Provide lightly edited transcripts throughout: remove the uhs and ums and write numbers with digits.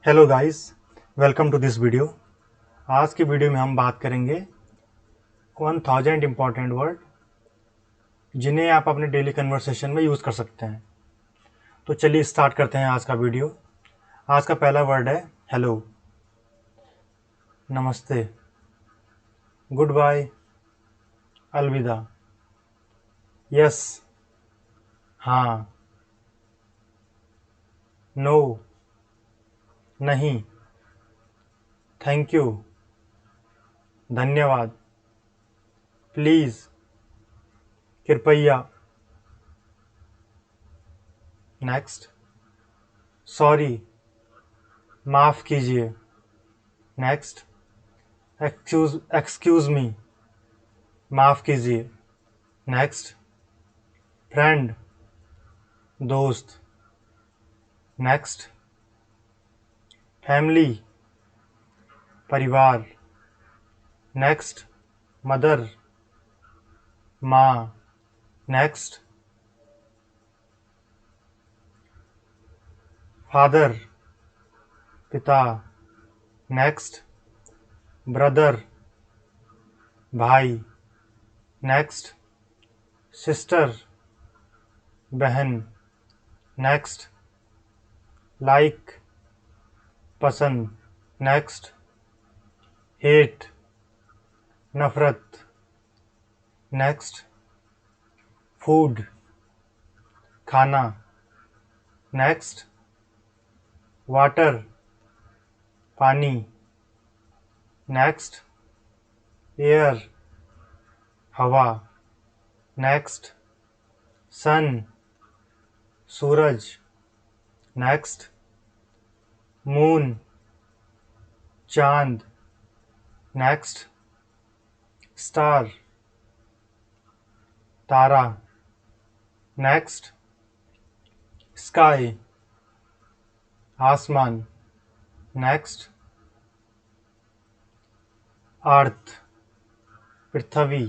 Hello guys, welcome to this video. आज की video में हम बात करेंगे 1000 इम्पॉर्टेंट वर्ड जिन्हें आप अपने डेली कन्वर्सेशन में यूज़ कर सकते हैं। तो चलिए स्टार्ट करते हैं आज का वीडियो। आज का पहला वर्ड है हेलो, नमस्ते, गुड बाय, अलविदा, यस, हाँ, नो, नहीं, थैंक यू, धन्यवाद, प्लीज़, कृपया। नेक्स्ट, सॉरी, माफ़ कीजिए। नेक्स्ट, एक्सक्यूज़ मी, माफ़ कीजिए। नेक्स्ट, फ्रेंड, दोस्त। नेक्स्ट, फैमिली, परिवार। नेक्स्ट, मदर, माँ। नेक्स्ट, फादर, पिता। नेक्स्ट, ब्रदर, भाई। नेक्स्ट, सिस्टर, बहन। नेक्स्ट, लाइक, पसंद। नेक्स्ट, हेट, नफरत। नेक्स्ट, फूड, खाना। नेक्स्ट, वाटर, पानी। नेक्स्ट, एयर, हवा। नेक्स्ट, सन, सूरज। नेक्स्ट, मून, चांद। नेक्स्ट, स्टार, तारा। नेक्स्ट, स्काई, आसमान। नेक्स्ट, अर्थ, पृथ्वी।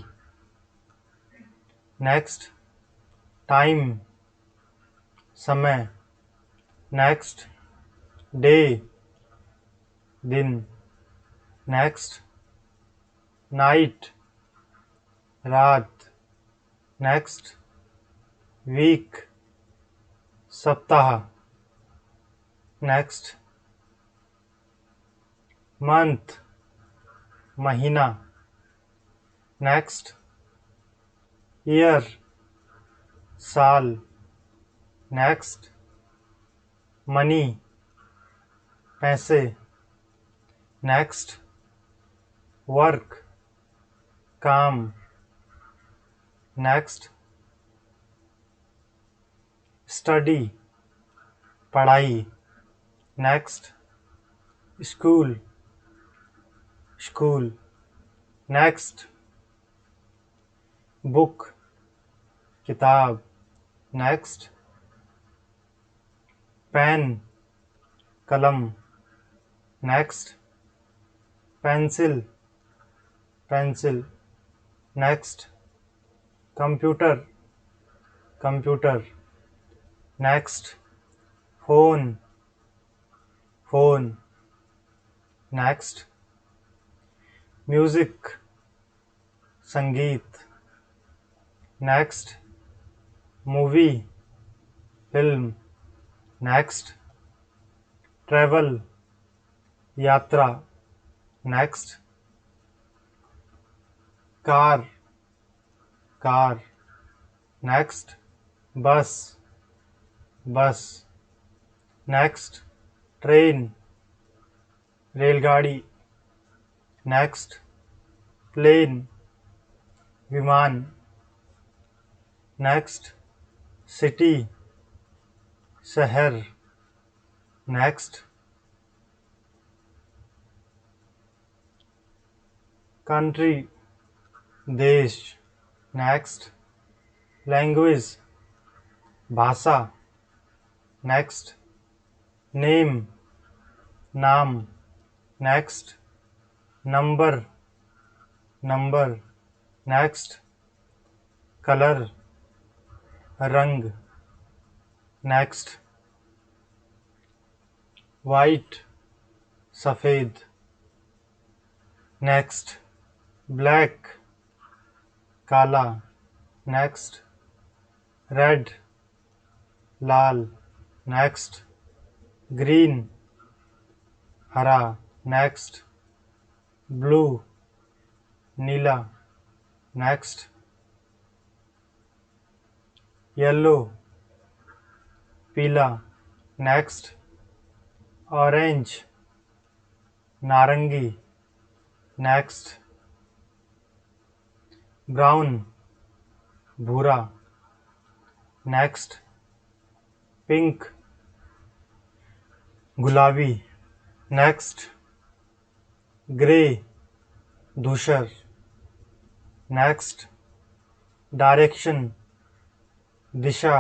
नेक्स्ट, टाइम, समय। नेक्स्ट, डे, दिन। नेक्स्ट, नाइट, रात। नेक्स्ट, वीक, सप्ताह। नेक्स्ट, मंथ, महीना। नेक्स्ट, ईयर, साल। नेक्स्ट, मनी, पैसे। नेक्स्ट, वर्क, काम। नेक्स्ट, स्टडी, पढ़ाई। Next, school, school. Next, book, किताब। नेक्स्ट, पेन, कलम। Next, pencil, pencil. Next, computer, computer. Next, phone, phone. Next, music, संगीत। नेक्स्ट, मूवी, फिल्म। नेक्स्ट, ट्रैवल, यात्रा। Next, car, car. Next, bus, bus. Next, train, रेलगाड़ी। Next, plane, विमान। Next, city, शहर। Next, country, देश। Next, language, भाषा। Next, name, नाम। Next, number, number. Next, colour, रंग। नेक्स्ट, वाइट, सफ़ेद। नेक्स्ट ब्लैक काला। नेक्स्ट रेड लाल। नेक्स्ट ग्रीन हरा। नेक्स्ट ब्लू नीला। नेक्स्ट येलो पीला। नेक्स्ट ऑरेंज नारंगी। नेक्स्ट ब्राउन भूरा। नेक्स्ट पिंक गुलाबी। नेक्स्ट ग्रे धूसर। नेक्स्ट डायरेक्शन दिशा।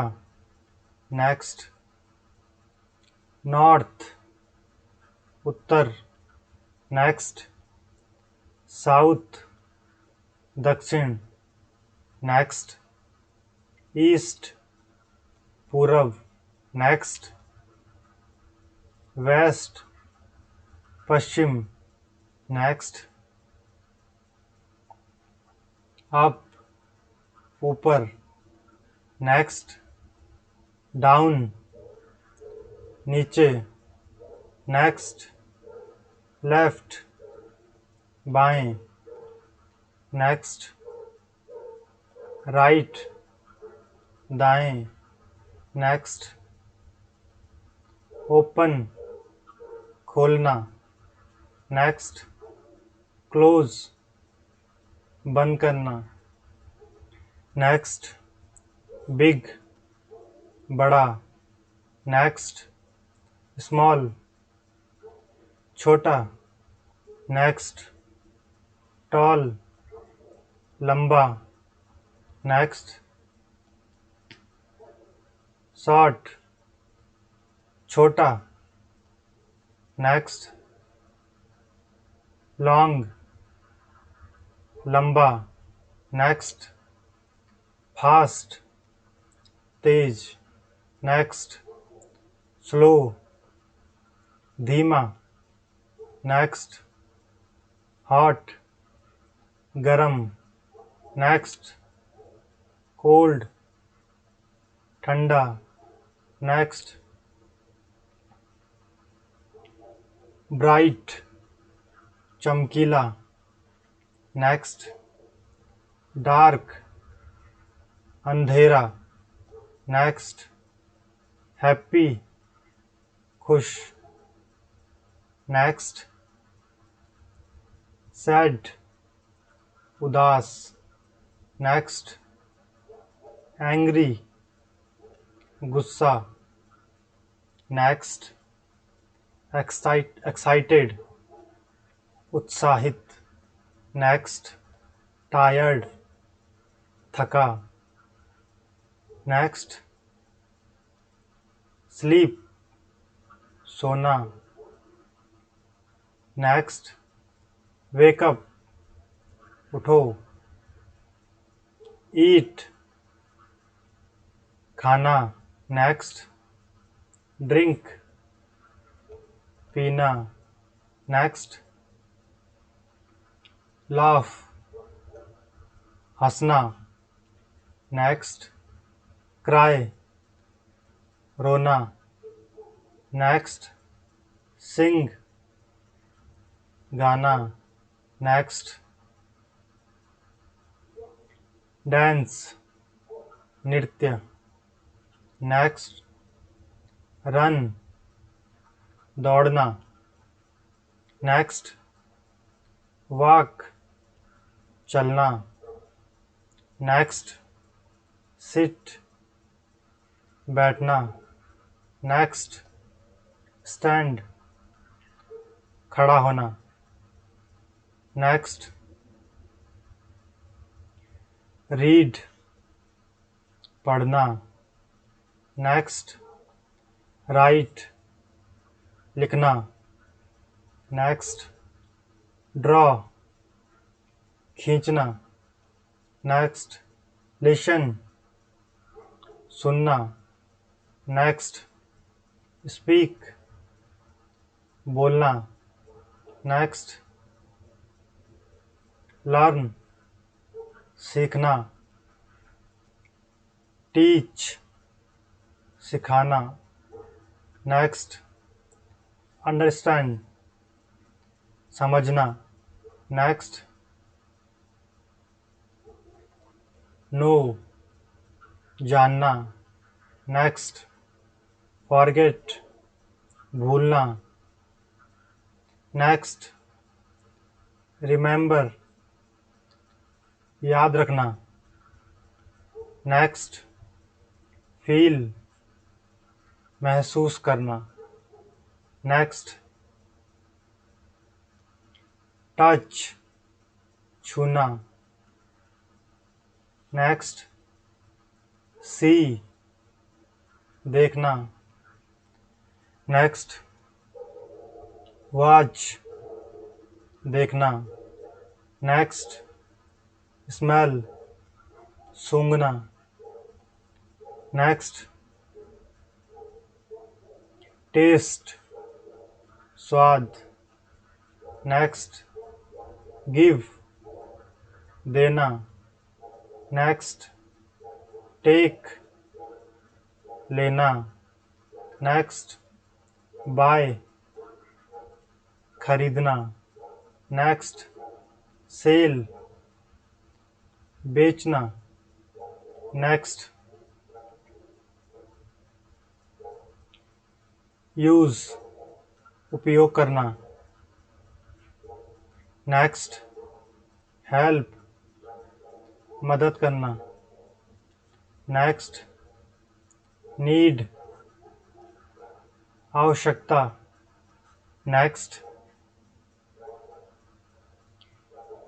नेक्स्ट नॉर्थ उत्तर। नेक्स्ट साउथ दक्षिण। नेक्स्ट ईस्ट पूरब। नेक्स्ट वेस्ट पश्चिम। नेक्स्ट अप ऊपर। नेक्स्ट डाउन नीचे। नेक्स्ट लेफ्ट बाएं। नेक्स्ट राइट दाएं। नेक्स्ट ओपन खोलना। नेक्स्ट क्लोज बंद करना। नेक्स्ट बिग बड़ा। नेक्स्ट स्मॉल छोटा। नेक्स्ट टॉल लंबा। नेक्स्ट शॉर्ट छोटा। नेक्स्ट लॉन्ग लंबा। नेक्स्ट फास्ट तेज। नेक्स्ट स्लो धीमा। नेक्स्ट हॉट गरम। नेक्स्ट कोल्ड ठंडा। नेक्स्ट ब्राइट चमकीला। नेक्स्ट डार्क अंधेरा। नेक्स्ट हैप्पी खुश। नेक्स्ट सैड उदास। नेक्स्ट एंग्री गुस्सा। नेक्स्ट एक्साइटेड उत्साहित। नेक्स्ट टायर्ड थका। नेक्स्ट स्लीप सोना। नेक्स्ट वेकअप उठो। ईट खाना। नेक्स्ट ड्रिंक पीना। नेक्स्ट लाफ हंसना। नेक्स्ट क्राई रोना। नेक्स्ट सिंग गाना। नेक्स्ट डांस नृत्य। नेक्स्ट रन दौड़ना। नेक्स्ट वॉक चलना। नेक्स्ट सिट बैठना। नेक्स्ट स्टैंड खड़ा होना। नेक्स्ट रीड पढ़ना। नेक्स्ट राइट लिखना। नेक्स्ट ड्रॉ खींचना। नेक्स्ट लिसन सुनना। नेक्स्ट स्पीक बोलना। नेक्स्ट लर्न सीखना, टीच सिखाना, नेक्स्ट अंडरस्टैंड समझना, नेक्स्ट नो जानना, नेक्स्ट फॉरगेट भूलना, नेक्स्ट रिमेंबर याद रखना, नेक्स्ट फील महसूस करना, नेक्स्ट टच छूना, नेक्स्ट सी देखना, नेक्स्ट वॉच देखना, नेक्स्ट स्मेल सूंघना, नेक्स्ट टेस्ट स्वाद, नेक्स्ट गिव देना, नेक्स्ट टेक लेना, नेक्स्ट बाय खरीदना, नेक्स्ट सेल बेचना, नेक्स्ट यूज उपयोग करना, नेक्स्ट हेल्प मदद करना, नेक्स्ट नीड आवश्यकता, नेक्स्ट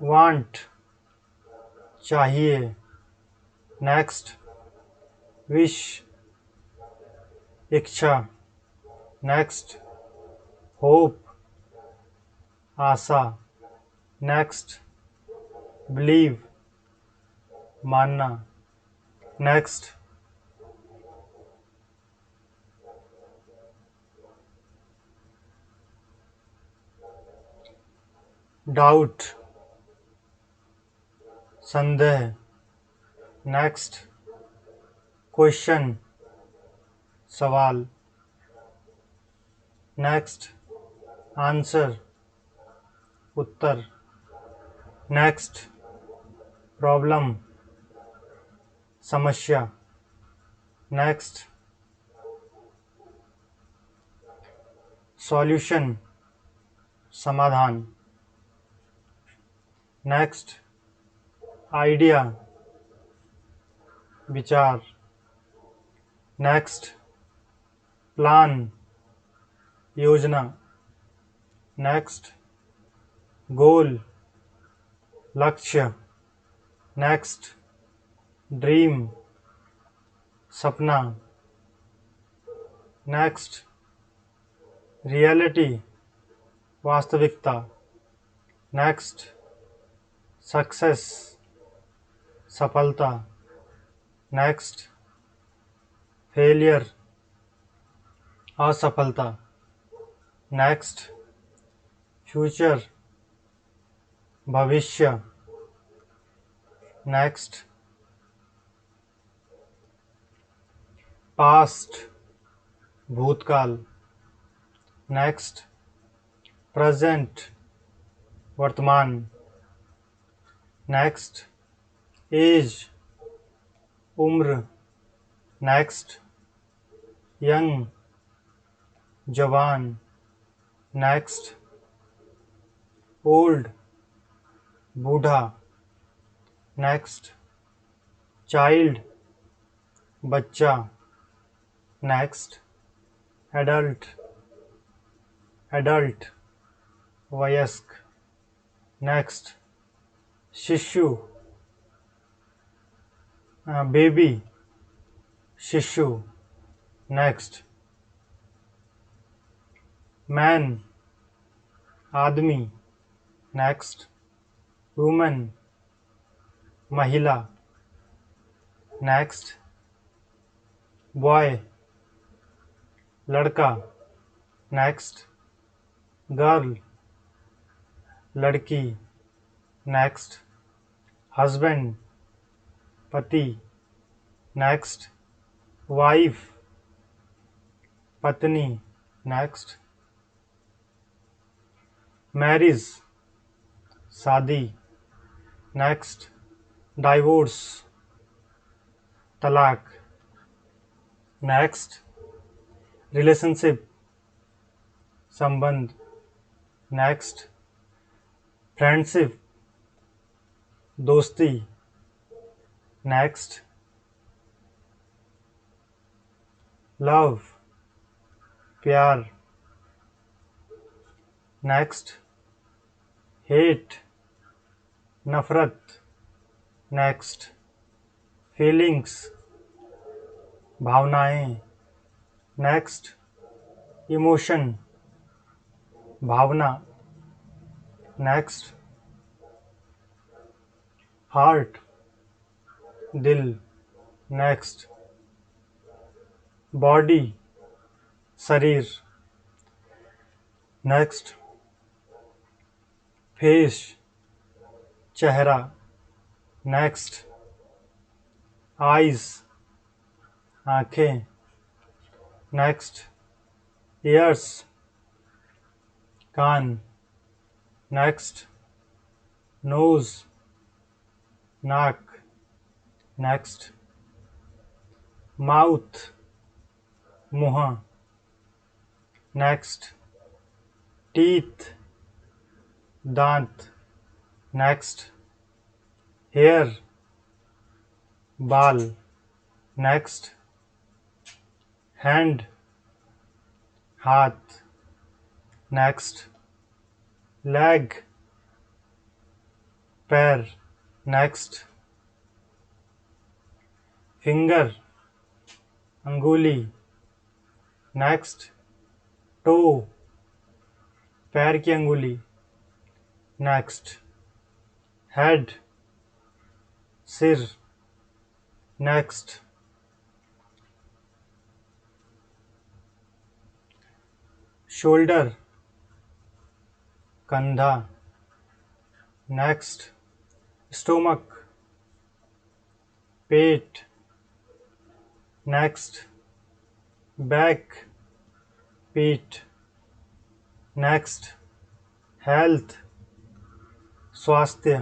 वांट चाहिए, नेक्स्ट विश इच्छा, नेक्स्ट होप आशा, नेक्स्ट बिलीव मानना, नेक्स्ट डाउट संदेह, नेक्स्ट क्वेश्चन सवाल, नेक्स्ट आंसर उत्तर, नेक्स्ट प्रॉब्लम समस्या, नेक्स्ट सॉल्यूशन समाधान, नेक्स्ट आइडिया विचार, नेक्स्ट प्लान योजना, नेक्स्ट गोल लक्ष्य, नेक्स्ट ड्रीम सपना, नेक्स्ट रियलिटी वास्तविकता, नेक्स्ट सक्सेस सफलता, नेक्स्ट फेलियर असफलता, नेक्स्ट फ्यूचर भविष्य, नेक्स्ट पास्ट भूतकाल, नेक्स्ट प्रेजेंट वर्तमान, नेक्स्ट एज उम्र, नेक्स्ट यंग जवान, नेक्स्ट ओल्ड बूढ़ा, नेक्स्ट चाइल्ड बच्चा, नेक्स्ट एडल्ट एडल्ट वयस्क, नेक्स्ट शिशु बेबी शिशु, नेक्स्ट मैन आदमी, नेक्स्ट वुमन महिला, नेक्स्ट बॉय लड़का, नेक्स्ट गर्ल लड़की, नेक्स्ट। हस्बैंड, पति, नेक्स्ट। वाइफ, पत्नी, नेक्स्ट। मैरिज, शादी, नेक्स्ट। डाइवोर्स, तलाक, नेक्स्ट। रिलेशनशिप, संबंध, नेक्स्ट। फ्रेंडशिप, दोस्ती, नेक्स्ट। लव, प्यार, नेक्स्ट। हेट, नफरत, नेक्स्ट। फीलिंग्स, भावनाएं, नेक्स्ट। इमोशन, भावना, नेक्स्ट। हार्ट, दिल, नेक्स्ट। बॉडी, शरीर, नेक्स्ट। फेस, चेहरा, नेक्स्ट। आइज, आँखें, नेक्स्ट। ईयर्स, कान, नेक्स्ट। नोज, नाक, नेक्स्ट। माउथ, मुँह, नेक्स्ट। टीथ, दांत, नेक्स्ट। हेयर, बाल, नेक्स्ट। हैंड, हाथ, नेक्स्ट। लेग, पैर, नेक्स्ट। फिंगर, अंगुली, नेक्स्ट। टो, पैर की अंगुली, नेक्स्ट। हेड, सिर, नेक्स्ट। शोल्डर, कंधा, नेक्स्ट। स्टोमक, पेट, नेक्स्ट। बैक, पीठ, नेक्स्ट। हेल्थ, स्वास्थ्य,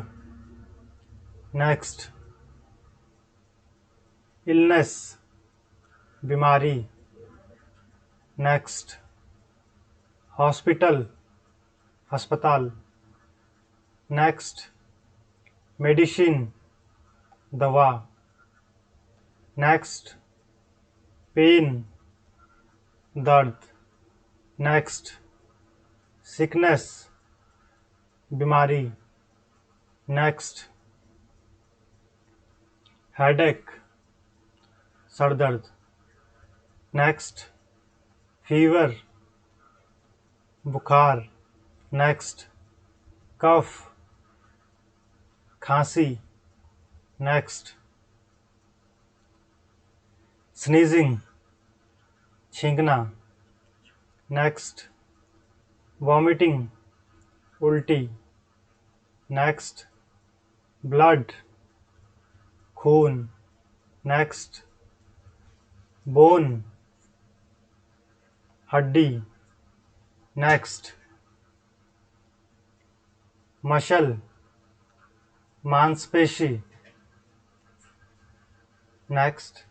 नेक्स्ट। इलनेस, बीमारी, नेक्स्ट। हॉस्पिटल, अस्पताल, नेक्स्ट। मेडिसिन, दवा, नेक्स्ट। पेन, दर्द, नेक्स्ट। सिकनेस, बीमारी, नेक्स्ट। हेडेक, सर दर्द, नेक्स्ट। फीवर, बुखार, नेक्स्ट। कफ, खांसी, नेक्स्ट। स्नीजिंग, छींकना, नेक्स्ट। वॉमिटिंग, उल्टी, नेक्स्ट। ब्लड, खून, नेक्स्ट। बोन, हड्डी, नेक्स्ट। मसल, मांसपेशी, नेक्स्ट।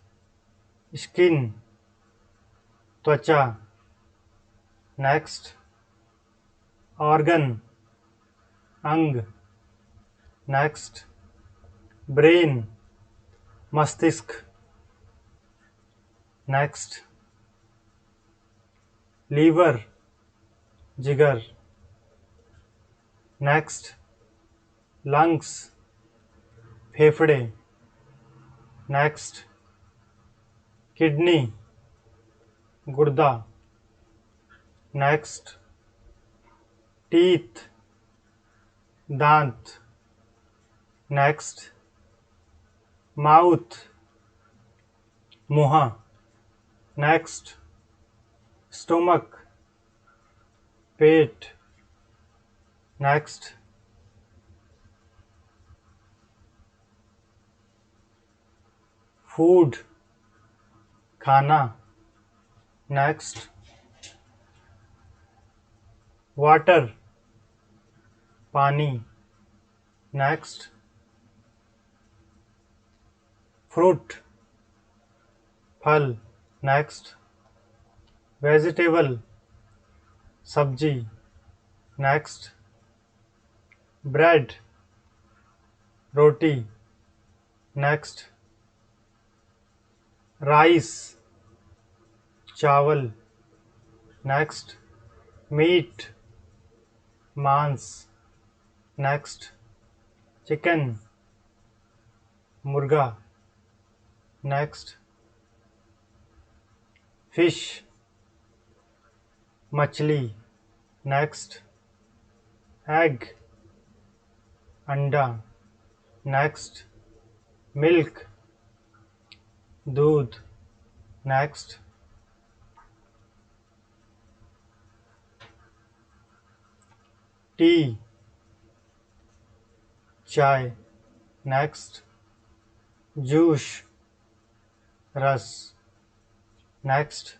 स्किन, त्वचा, नेक्स्ट। ऑर्गन, अंग, नेक्स्ट। ब्रेन, मस्तिष्क, नेक्स्ट। लीवर, जिगर, नेक्स्ट। लंग्स, फेफड़े, नेक्स्ट। किडनी, गुर्दा, नेक्स्ट। टीथ, दांत, नेक्स्ट। माउथ, मुँह, नेक्स्ट। स्टोमक, पेट, नेक्स्ट। फूड खाना, नेक्स्ट वाटर पानी, नेक्स्ट फ्रूट फल, नेक्स्ट वेजिटेबल सब्जी, नेक्स्ट ब्रेड रोटी, नेक्स्ट राइस चावल, नेक्स्ट मीट मांस, नेक्स्ट चिकन मुर्गा, नेक्स्ट फिश मछली, नेक्स्ट एग अंडा, नेक्स्ट मिल्क दूध, नेक्स्ट टी चाय, नेक्स्ट जूस रस, नेक्स्ट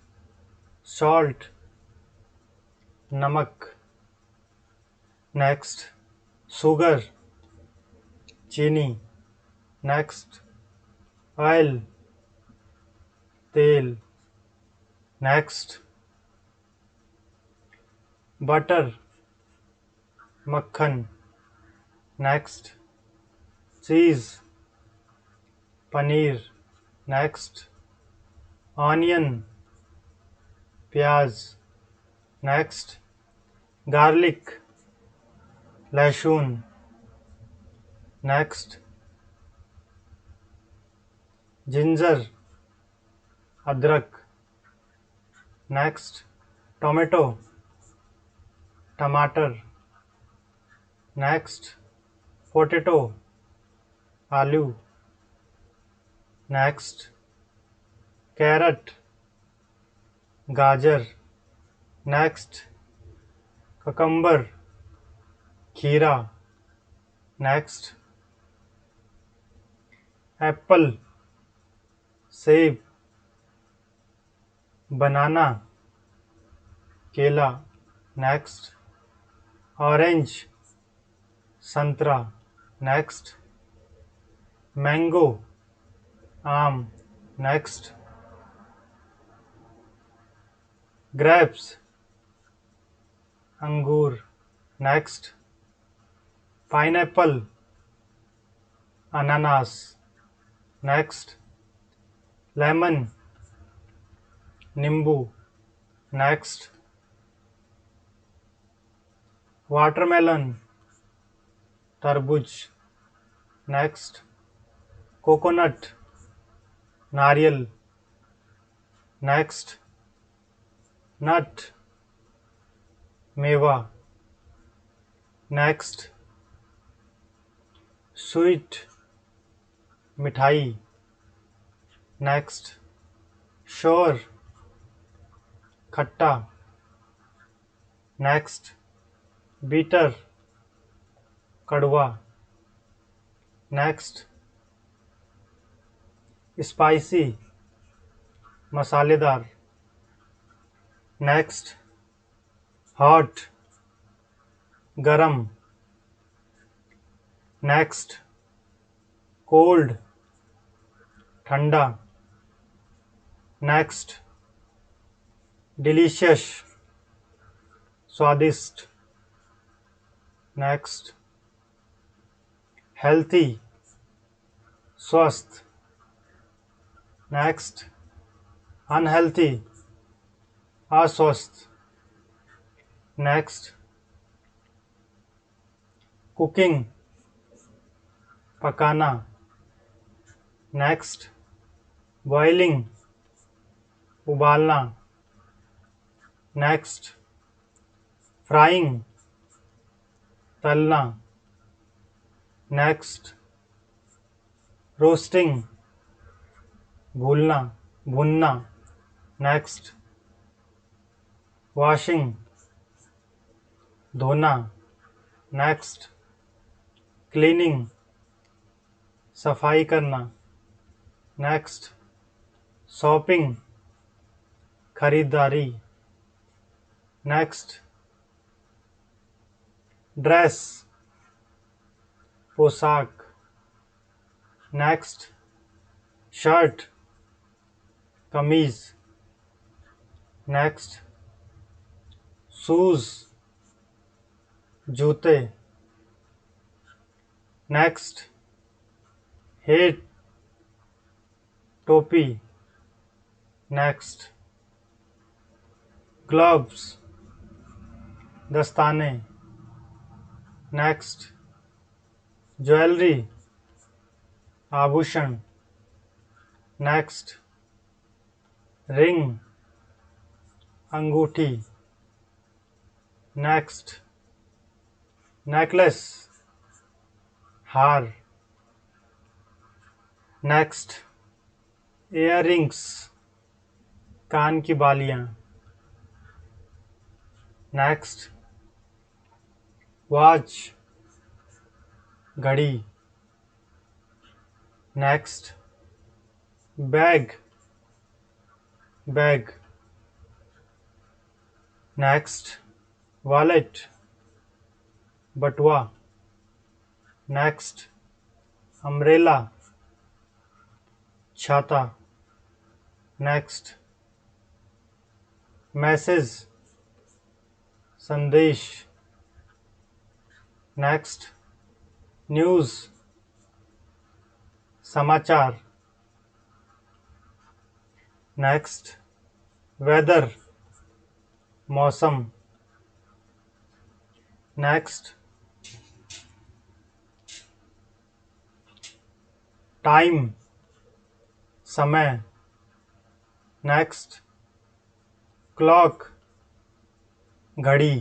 सॉल्ट नमक, नेक्स्ट शुगर चीनी, नेक्स्ट ऑयल तेल, नेक्स्ट बटर मक्खन, नेक्स्ट चीज़ पनीर, नेक्स्ट ऑनियन प्याज, नेक्स्ट गार्लिक लहसुन, नेक्स्ट जिंजर अदरक, नेक्स्ट टोमेटो टमाटर, नेक्स्ट पोटैटो आलू, नेक्स्ट कैरट गाजर, नेक्स्ट ककम्बर खीरा, नेक्स्ट एप्पल सेब बनाना केला, नेक्स्ट ऑरेंज संतरा, नेक्स्ट मैंगो आम, नेक्स्ट ग्रेप्स अंगूर, नेक्स्ट पाइनएप्पल अनानास, नेक्स्ट लेमन नींबू, नेक्स्ट वाटरमेलन तरबूज, नेक्स्ट कोकोनट नारियल, नेक्स्ट नट मेवा, नेक्स्ट स्वीट मिठाई, नेक्स्ट श्योर खट्टा, नेक्स्ट बीटर कड़वा, नेक्स्ट स्पाइसी मसालेदार, नेक्स्ट हॉट गरम, नेक्स्ट कोल्ड ठंडा, नेक्स्ट डिलीशियस स्वादिष्ट, नेक्स्ट हेल्थी स्वस्थ, नेक्स्ट अनहेल्थी अस्वस्थ, नेक्स्ट कुकिंग पकाना, नेक्स्ट बॉइलिंग उबालना, नेक्स्ट फ्राइंग तलना, नेक्स्ट रोस्टिंग भूनना, नेक्स्ट वॉशिंग धोना, नेक्स्ट क्लीनिंग सफाई करना, नेक्स्ट शॉपिंग खरीदारी। नेक्स्ट ड्रेस पोशाक। नेक्स्ट शर्ट कमीज। नेक्स्ट शूज जूते। नेक्स्ट हेट टोपी। नेक्स्ट ग्लव्स दस्ताने। नेक्स्ट ज्वेलरी आभूषण। नेक्स्ट रिंग अंगूठी। नेक्स्ट नेकलेस हार। नेक्स्ट इयररिंग्स कान की बालियां। नेक्स्ट वॉच घड़ी। Next bag bag. Next wallet बटुआ। नेक्स्ट अम्ब्रेला छाता। नेक्स्ट मैसेज संदेश। नेक्स्ट न्यूज़ समाचार। नेक्स्ट वेदर मौसम। नेक्स्ट टाइम समय। नेक्स्ट क्लॉक घड़ी।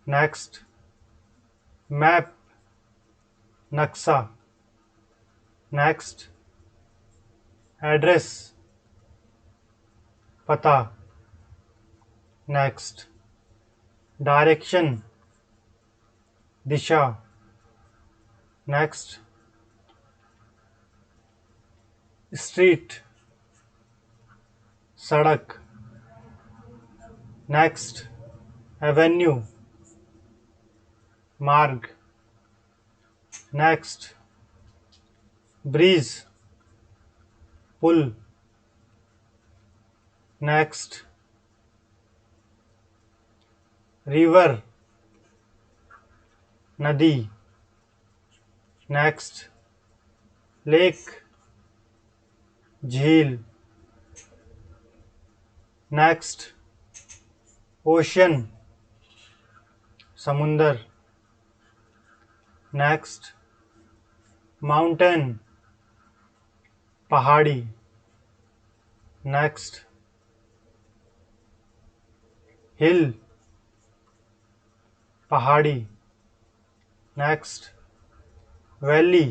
नेक्स्ट मैप नक्शा। नेक्स्ट एड्रेस पता। नेक्स्ट डायरेक्शन दिशा। नेक्स्ट स्ट्रीट सड़क। नेक्स्ट एवेन्यू मार्ग। नेक्स्ट ब्रिज पुल। नेक्स्ट रिवर नदी। नेक्स्ट लेक झील। नेक्स्ट ओशन समुंदर। नेक्स्ट माउंटेन पहाड़ी। नेक्स्ट हिल पहाड़ी। नेक्स्ट वैली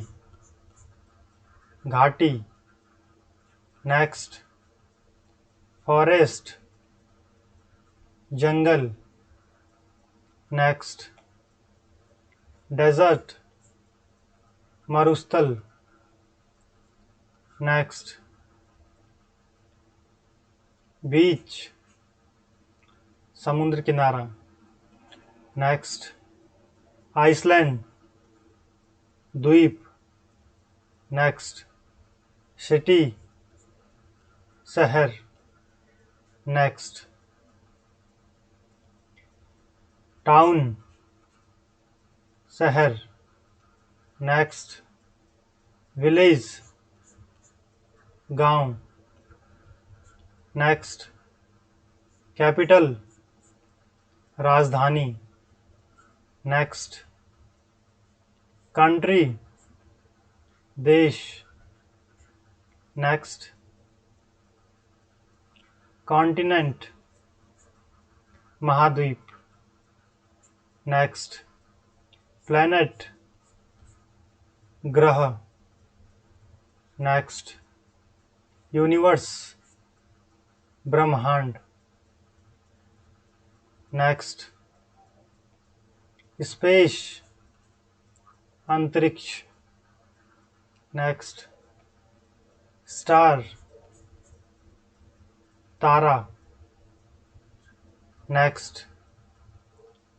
घाटी। नेक्स्ट फॉरेस्ट जंगल। नेक्स्ट डेजर्ट मरुस्थल। नेक्स्ट बीच समुद्र किनारा। नेक्स्ट आइसलैंड द्वीप। नेक्स्ट सिटी शहर। नेक्स्ट टाउन शहर। नेक्स्ट विलेज गांव। नेक्स्ट कैपिटल राजधानी। नेक्स्ट कंट्री देश। नेक्स्ट कॉन्टिनेंट महाद्वीप। नेक्स्ट प्लैनेट ग्रह। नेक्स्ट यूनिवर्स ब्रह्मांड। नेक्स्ट स्पेस अंतरिक्ष। नेक्स्ट स्टार, तारा। नेक्स्ट,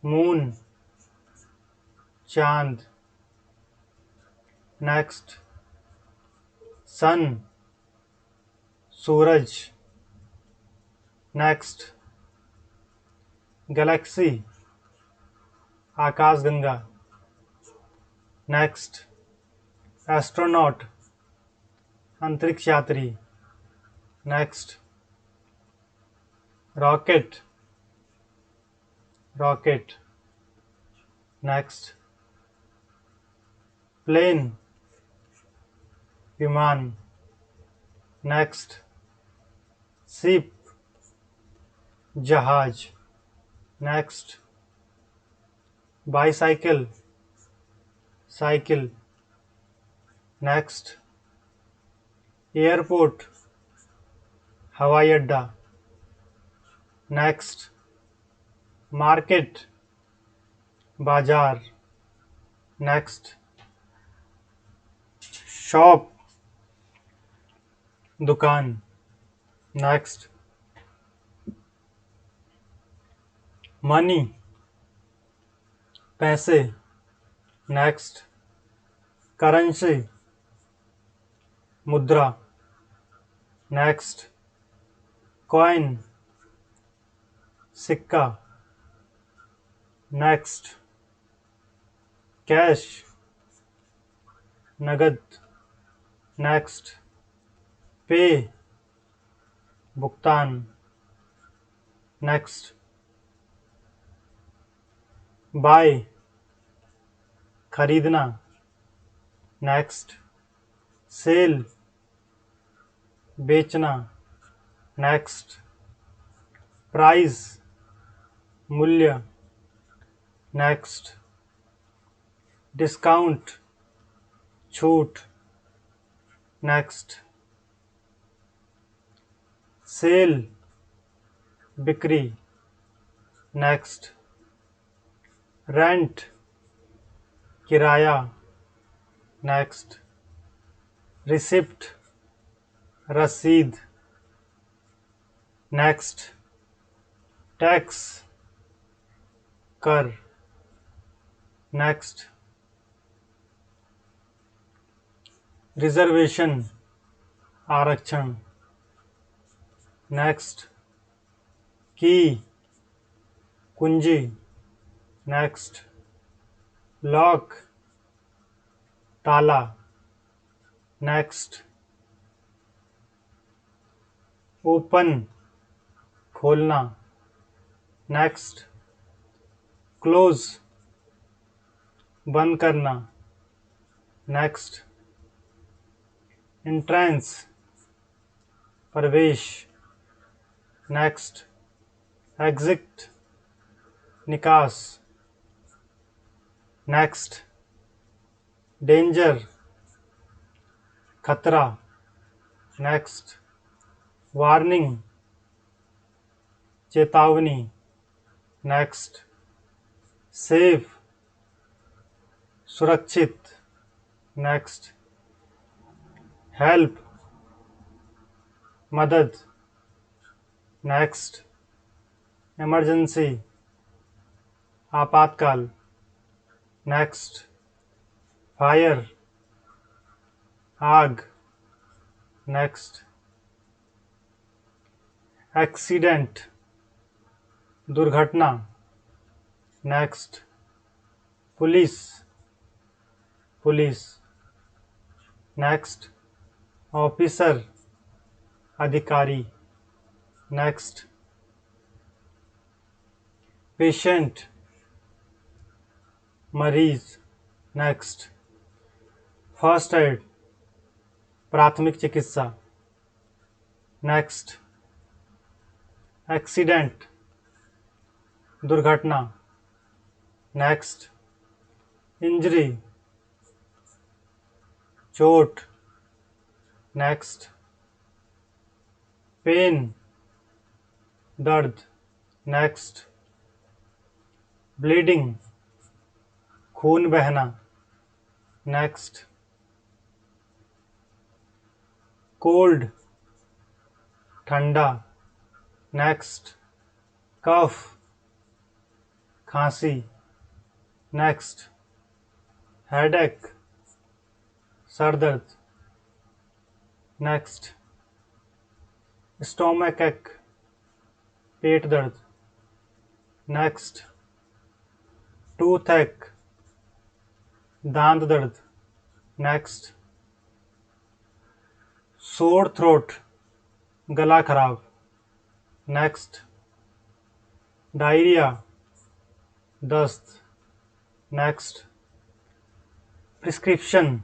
मून, चांद। नेक्स्ट, सन, सूरज। नेक्स्ट, गैलेक्सी, आकाशगंगा। नेक्स्ट, एस्ट्रोनॉट, अंतरिक्ष यात्री। Next, rocket, rocket. Next, plane, विमान। नेक्स्ट, शिप, जहाज। Next, bicycle, cycle. Next, airport, हवाई अड्डा। नेक्स्ट, मार्केट, बाजार। नेक्स्ट, शॉप, दुकान। नेक्स्ट, मनी, पैसे। नेक्स्ट, करेंसी, मुद्रा। नेक्स्ट, कॉइन, सिक्का। नेक्स्ट, कैश, नगद। नेक्स्ट, पे, भुगतान। नेक्स्ट, बाय, खरीदना। नेक्स्ट, सेल, बेचना। नेक्स्ट, प्राइस, मूल्य। नेक्स्ट, डिस्काउंट, छूट। नेक्स्ट, सेल, बिक्री। नेक्स्ट, रेंट, किराया। नेक्स्ट, रिसिप्ट, रसीद। नेक्स्ट, टैक्स, कर। नेक्स्ट, रिजर्वेशन, आरक्षण। नेक्स्ट, की, कुंजी। नेक्स्ट, लॉक, ताला। नेक्स्ट, ओपन, खोलना। नेक्स्ट, क्लोज, बंद करना। नेक्स्ट, एंट्रेंस, प्रवेश। नेक्स्ट, एग्जिट, निकास। नेक्स्ट, डेंजर, खतरा। नेक्स्ट, वार्निंग, चेतावनी। नेक्स्ट, सेफ, सुरक्षित। नेक्स्ट, हेल्प, मदद। नेक्स्ट, इमरजेंसी, आपातकाल। नेक्स्ट, फायर, आग। नेक्स्ट, एक्सीडेंट, दुर्घटना। Next, police, police. Next, officer, अधिकारी। नेक्स्ट, पेशेंट, मरीज। नेक्स्ट, फर्स्ट एड, प्राथमिक चिकित्सा। नेक्स्ट, एक्सीडेंट, दुर्घटना। नेक्स्ट, इंजरी, चोट। नेक्स्ट, पेन, दर्द। नेक्स्ट, ब्लीडिंग, खून बहना। नेक्स्ट, कोल्ड ठंडा, नेक्स्ट कफ खांसी, नेक्स्ट हेडेक सर दर्द, नेक्स्ट स्टोमक एक पेट दर्द, नेक्स्ट टूथ एक दांत दर्द, नेक्स्ट सोर थ्रोट गला खराब, नेक्स्ट डायरिया दस्त, नेक्स्ट प्रिस्क्रिप्शन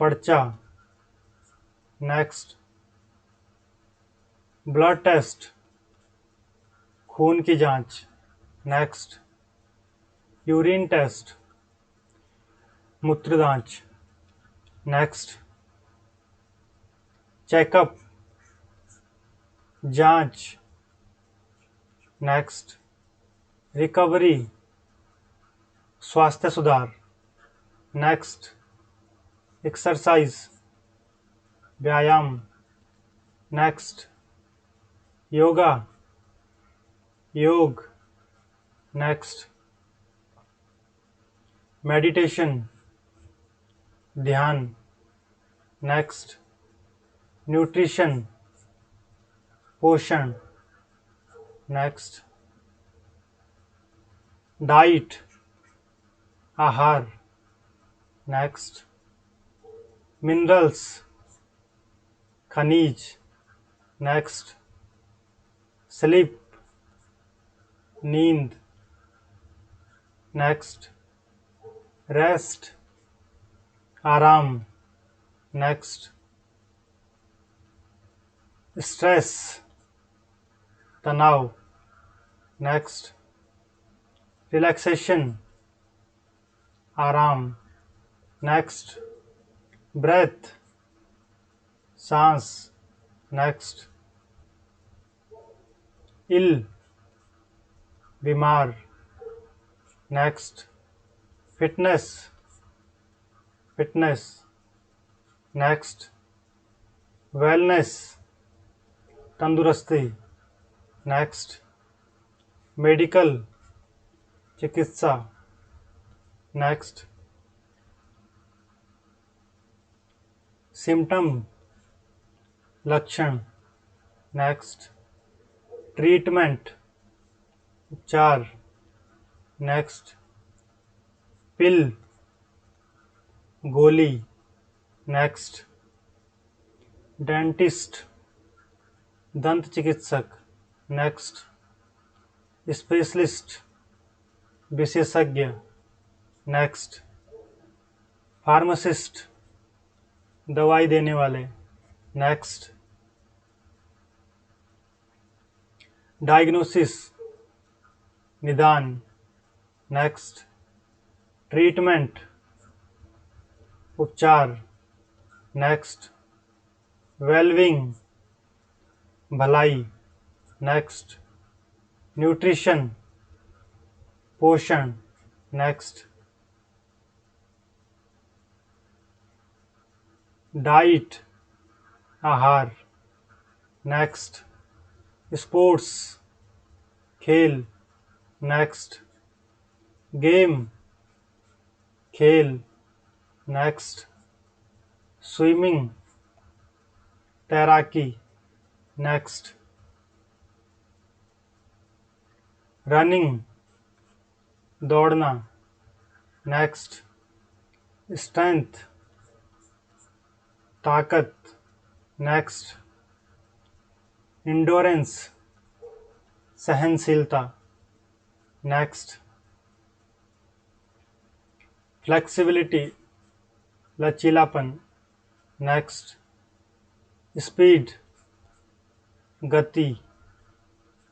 पर्चा, नेक्स्ट ब्लड टेस्ट खून की जांच, नेक्स्ट यूरिन टेस्ट मूत्र जांच, नेक्स्ट चेकअप जांच, नेक्स्ट रिकवरी स्वास्थ्य सुधार, नेक्स्ट एक्सरसाइज व्यायाम, नेक्स्ट योगा योग, नेक्स्ट मेडिटेशन ध्यान, नेक्स्ट न्यूट्रिशन पोषण, नेक्स्ट डाइट आहार, नेक्स्ट मिनरल्स खनिज, नेक्स्ट स्लीप नींद, नेक्स्ट रेस्ट आराम, नेक्स्ट स्ट्रेस तनाव, नेक्स्ट रिलैक्सेशन आराम, नेक्स्ट ब्रेथ सांस, नेक्स्ट इल बीमार, next fitness fitness, next wellness तंदुरुस्ती, नेक्स्ट मेडिकल चिकित्सा, नेक्स्ट सिम्टम लक्षण, नेक्स्ट ट्रीटमेंट उपचार, नेक्स्ट पिल गोली, नेक्स्ट डेंटिस्ट दंत चिकित्सक, नेक्स्ट स्पेशलिस्ट विशेषज्ञ, नेक्स्ट फार्मासिस्ट दवाई देने वाले, नेक्स्ट डायग्नोसिस निदान, नेक्स्ट ट्रीटमेंट उपचार, नेक्स्ट वेलविंग भलाई, नेक्स्ट न्यूट्रिशन पोषण, नेक्स्ट डाइट आहार, नेक्स्ट स्पोर्ट्स खेल, नेक्स्ट गेम खेल, नेक्स्ट स्विमिंग तैराकी, नेक्स्ट रनिंग दौड़ना, नेक्स्ट स्ट्रेंथ ताकत, नेक्स्ट इंडोरेंस सहनशीलता, नेक्स्ट फ्लेक्सिबिलिटी लचीलापन, नेक्स्ट स्पीड गति,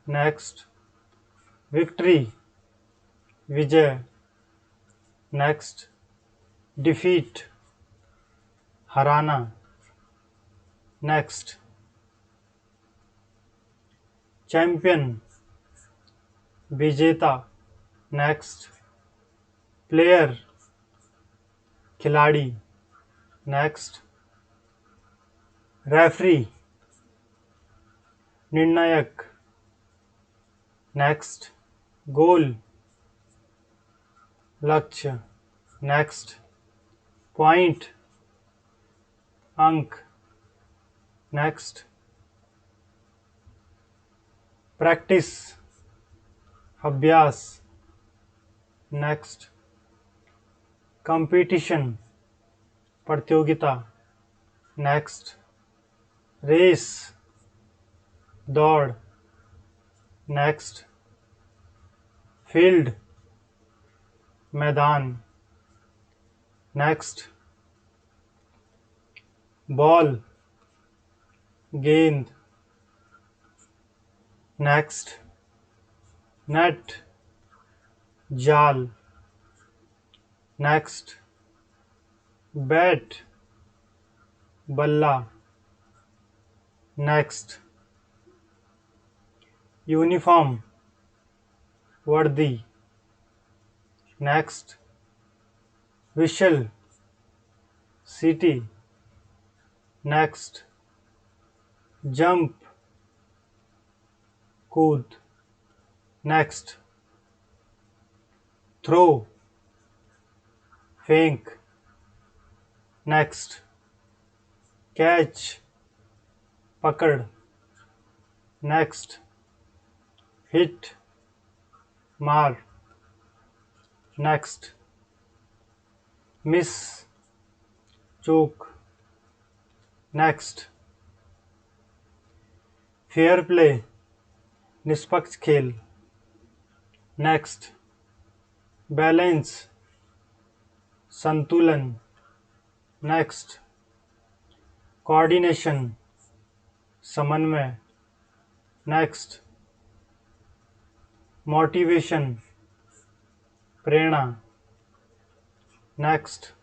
नेक्स्ट विक्ट्री विजय, नेक्स्ट डिफीट हराना, नेक्स्ट चैंपियन विजेता, नेक्स्ट प्लेयर खिलाड़ी, नेक्स्ट रेफरी, निर्णायक। नेक्स्ट, गोल, लक्ष्य। नेक्स्ट, पॉइंट, अंक। नेक्स्ट, प्रैक्टिस, अभ्यास। नेक्स्ट, कंपटीशन, प्रतियोगिता। नेक्स्ट, रेस, दौड़। नेक्स्ट, फील्ड, मैदान। नेक्स्ट, बॉल, गेंद। नेक्स्ट, नेट, जाल। नेक्स्ट, बैट, बल्ला। नेक्स्ट, यूनिफॉर्म, वर्दी। नेक्स्ट, विशल, सीटी। नेक्स्ट, जंप, कूद। नेक्स्ट, थ्रो, फेंक। नेक्स्ट, कैच, पकड़। नेक्स्ट, हिट, मार। नेक्स्ट, मिस, चूक। नेक्स्ट, फेयर प्ले, निष्पक्ष खेल। नेक्स्ट, बैलेंस, संतुलन। नेक्स्ट, कोऑर्डिनेशन, समन्वय। नेक्स्ट, मोटिवेशन, प्रेरणा। नेक्स्ट,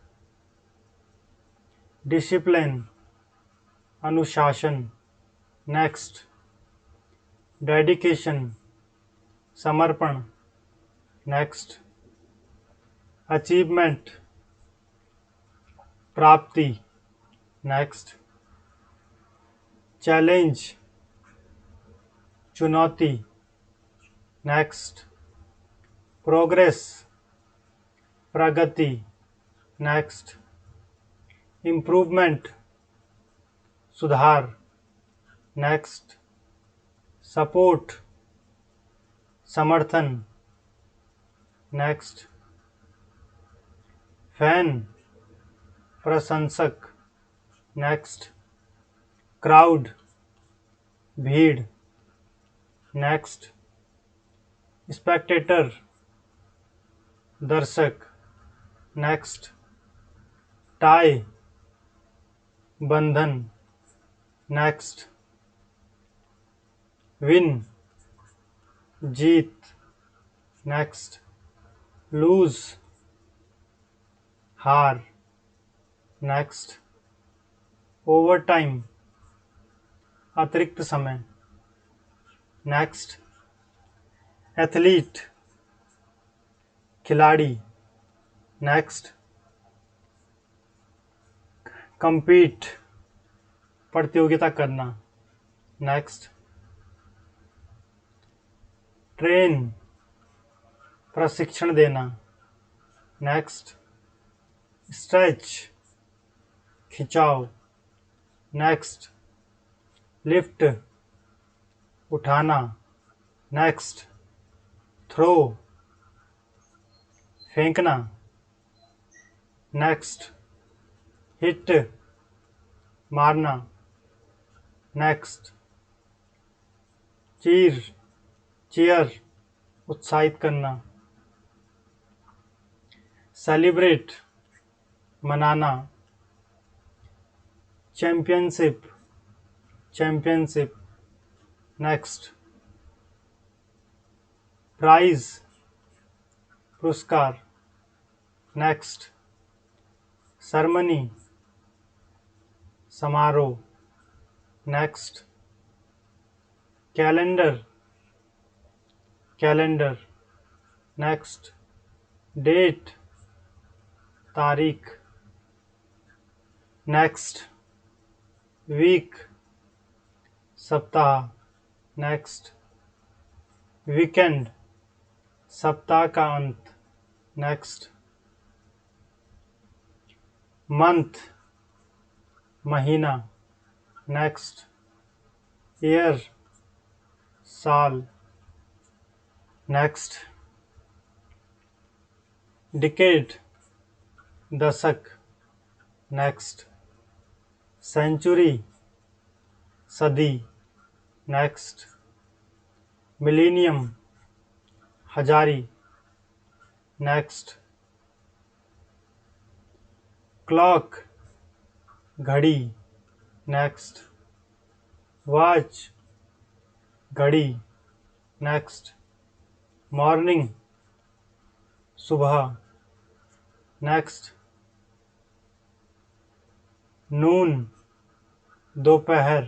डिसिप्लिन, अनुशासन। नेक्स्ट, डेडिकेशन, समर्पण। नेक्स्ट, अचीवमेंट, प्राप्ति। नेक्स्ट, चैलेंज, चुनौती। नेक्स्ट, प्रोग्रेस, प्रगति। नेक्स्ट, इम्प्रूवमेंट, सुधार। नेक्स्ट, सपोर्ट, समर्थन। नेक्स्ट, फैन, प्रशंसक। नेक्स्ट, क्राउड, भीड़। नेक्स्ट, स्पेक्टेटर, दर्शक। नेक्स्ट, टाई, बंधन। नेक्स्ट, विन, जीत। नेक्स्ट, लूज, हार। नेक्स्ट, ओवर टाइम, अतिरिक्त समय। नेक्स्ट, एथलीट, खिलाड़ी। नेक्स्ट, compete, प्रतियोगिता करना। नेक्स्ट, ट्रेन, प्रशिक्षण देना। नेक्स्ट, स्ट्रेच, खिंचाव। नेक्स्ट, लिफ्ट, उठाना। नेक्स्ट, थ्रो, फेंकना। नेक्स्ट, हिट, मारना। नेक्स्ट, चीयर, उत्साहित करना। सेलिब्रेट, मनाना। चैंपियनशिप, नेक्स्ट, प्राइज, पुरस्कार। नेक्स्ट, सरमनी, समारोह। नेक्स्ट, कैलेंडर, नेक्स्ट, डेट, तारीख। नेक्स्ट, वीक सप्ताह, नेक्स्ट। वीकेंड सप्ताह का अंत, नेक्स्ट। मंथ महीना, नेक्स्ट। ईयर साल, नेक्स्ट। डिकेड दशक, नेक्स्ट। सेंचुरी सदी, next. Millennium Hazari, next. Clock घड़ी, नेक्स्ट। वॉच घड़ी, नेक्स्ट। मॉर्निंग सुबह, नेक्स्ट। नून दोपहर,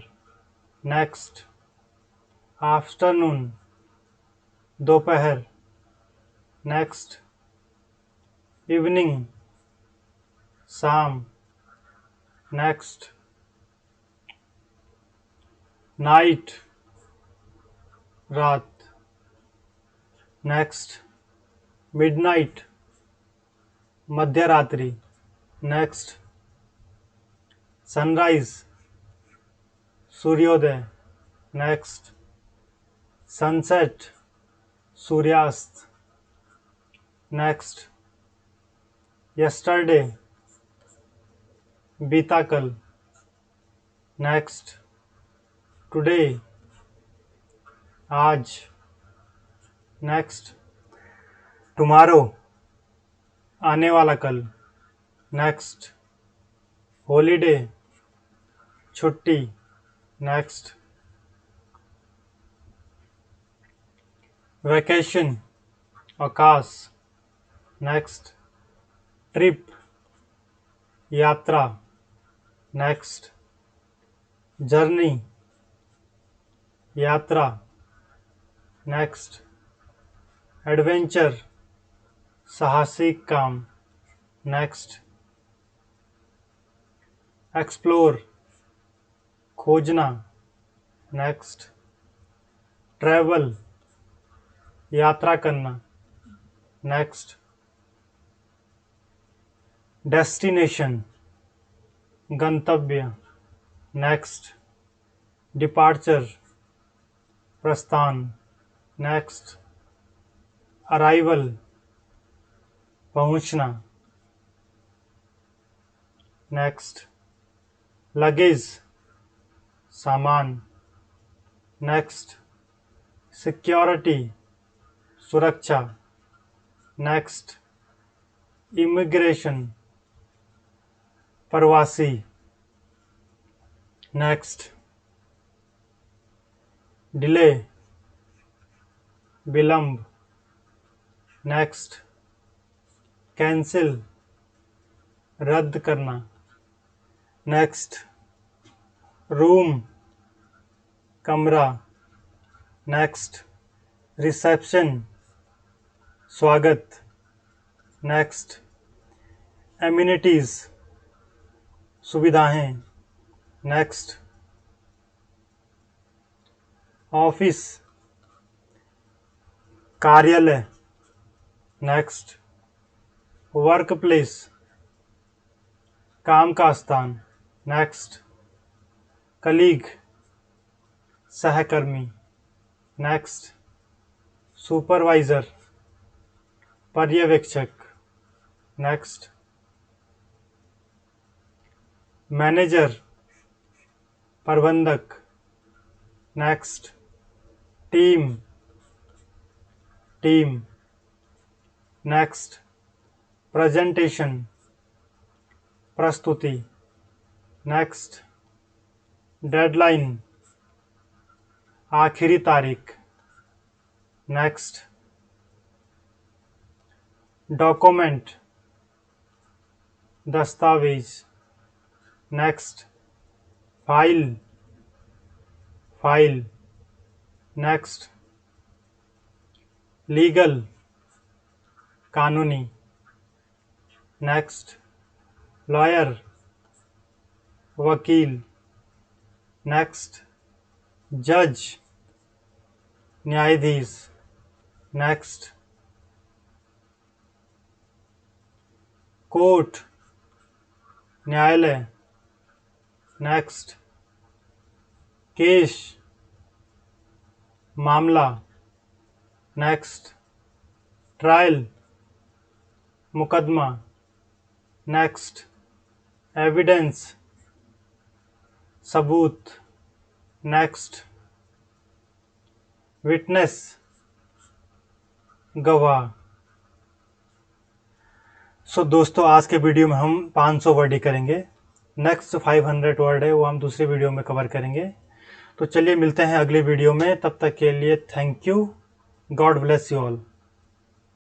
नेक्स्ट। आफ्टरनून दोपहर, नेक्स्ट। इवनिंग शाम, नेक्स्ट। नाइट रात, नेक्स्ट। मिडनाइट मध्यरात्रि, नेक्स्ट। सनराइज सूर्योदय, नेक्स्ट। सनसेट सूर्यास्त, नेक्स्ट। यस्टरडे बीता कल, नेक्स्ट। टुडे आज, नेक्स्ट। टुमारो आने वाला कल, नेक्स्ट। हॉलीडे छुट्टी, नेक्स्ट। वैकेशन अवकाश, नेक्स्ट। ट्रिप यात्रा, नेक्स्ट। जर्नी यात्रा, नेक्स्ट। एडवेंचर साहसिक काम, नेक्स्ट। एक्सप्लोर खोजना, नेक्स्ट। ट्रैवल यात्रा करना, नेक्स्ट। डेस्टिनेशन गंतव्य, नेक्स्ट। डिपार्चर प्रस्थान, नेक्स्ट। अराइवल पहुंचना, नेक्स्ट। लगेज सामान, नेक्स्ट। सिक्योरिटी सुरक्षा, नेक्स्ट। इमिग्रेशन प्रवासी, नेक्स्ट। डिले विलंब, नेक्स्ट। कैंसिल रद्द करना, नेक्स्ट। रूम कमरा, नेक्स्ट। रिसेप्शन स्वागत, नेक्स्ट। एमिनिटीज सुविधाएं, नेक्स्ट। ऑफिस कार्यालय, नेक्स्ट। वर्क प्लेस काम का स्थान, नेक्स्ट। कलीग सहकर्मी, नेक्स्ट। सुपरवाइजर पर्यवेक्षक, नेक्स्ट। मैनेजर प्रबंधक, next. Team team, next. Presentation प्रस्तुति, नेक्स्ट। डेडलाइन आखिरी तारीख, नेक्स्ट। डॉक्यूमेंट दस्तावेज, next. File file, next. Legal कानूनी, नेक्स्ट। लॉयर वकील, नेक्स्ट जज, न्यायाधीश। नेक्स्ट कोर्ट, न्यायालय। नेक्स्ट केस, मामला। नेक्स्ट ट्रायल, मुकदमा। नेक्स्ट एविडेंस, सबूत। नेक्स्ट विटनेस, गवाह। सो दोस्तों, आज के वीडियो में हम 500 वर्ड ही करेंगे। नेक्स्ट 500 वर्ड है वो हम दूसरे वीडियो में कवर करेंगे। तो चलिए मिलते हैं अगले वीडियो में, तब तक के लिए thank you, God bless you all.